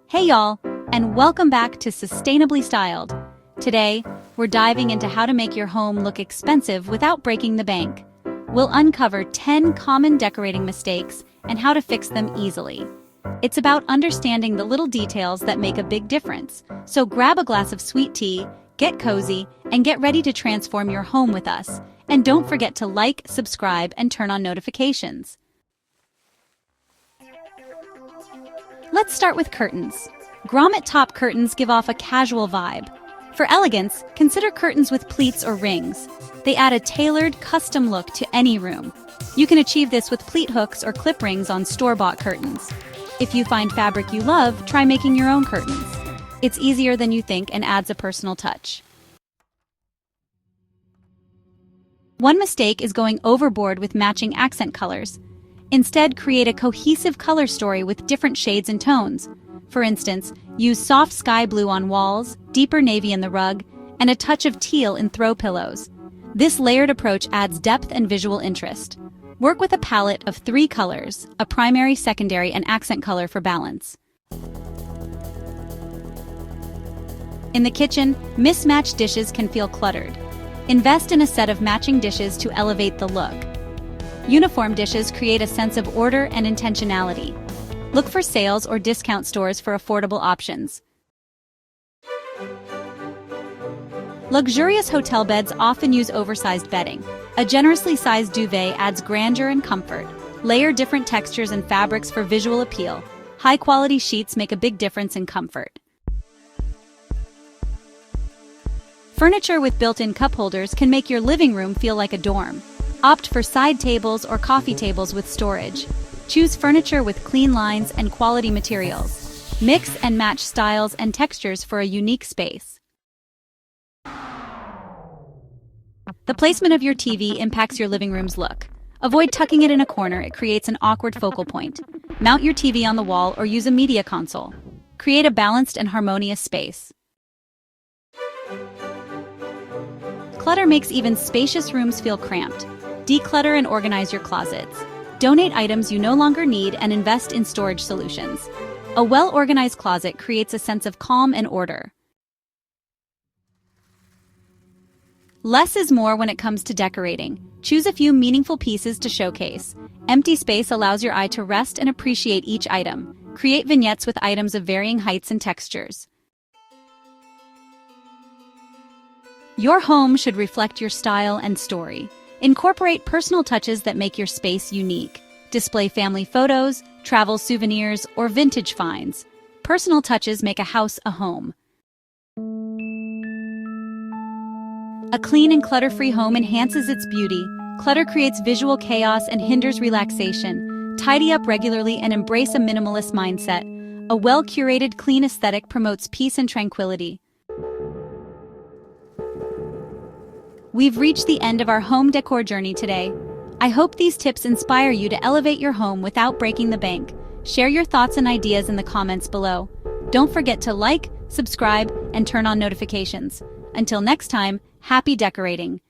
Hey y'all, and welcome back to Sustainably Styled. Today, we're diving into how to make your home look expensive without breaking the bank. We'll uncover 10 common decorating mistakes and how to fix them easily. It's about understanding the little details that make a big difference. So grab a glass of sweet tea, get cozy, and get ready to transform your home with us. And don't forget to like, subscribe, and turn on notifications. Let's start with curtains. Grommet top curtains give off a casual vibe. For elegance, consider curtains with pleats or rings. They add a tailored, custom look to any room. You can achieve this with pleat hooks or clip rings on store-bought curtains. If you find fabric you love, try making your own curtains. It's easier than you think and adds a personal touch. One mistake is going overboard with matching accent colors. Instead, create a cohesive color story with different shades and tones. For instance, use soft sky blue on walls, deeper navy in the rug, and a touch of teal in throw pillows. This layered approach adds depth and visual interest. Work with a palette of 3 colors, a primary, secondary, and accent color for balance. In the kitchen, mismatched dishes can feel cluttered. Invest in a set of matching dishes to elevate the look. Uniform dishes create a sense of order and intentionality. Look for sales or discount stores for affordable options. Luxurious hotel beds often use oversized bedding. A generously sized duvet adds grandeur and comfort. Layer different textures and fabrics for visual appeal. High-quality sheets make a big difference in comfort. Furniture with built-in cup holders can make your living room feel like a dorm. Opt for side tables or coffee tables with storage. Choose furniture with clean lines and quality materials. Mix and match styles and textures for a unique space. The placement of your TV impacts your living room's look. Avoid tucking it in a corner, it creates an awkward focal point. Mount your TV on the wall or use a media console. Create a balanced and harmonious space. Clutter makes even spacious rooms feel cramped. Declutter and organize your closets. Donate items you no longer need and invest in storage solutions. A well-organized closet creates a sense of calm and order. Less is more when it comes to decorating. Choose a few meaningful pieces to showcase. Empty space allows your eye to rest and appreciate each item. Create vignettes with items of varying heights and textures. Your home should reflect your style and story. Incorporate personal touches that make your space unique. Display family photos, travel souvenirs, or vintage finds. Personal touches make a house a home. A clean and clutter-free home enhances its beauty. Clutter creates visual chaos and hinders relaxation. Tidy up regularly and embrace a minimalist mindset. A well-curated, clean aesthetic promotes peace and tranquility. We've reached the end of our home decor journey today. I hope these tips inspire you to elevate your home without breaking the bank. Share your thoughts and ideas in the comments below. Don't forget to like, subscribe, and turn on notifications. Until next time, happy decorating.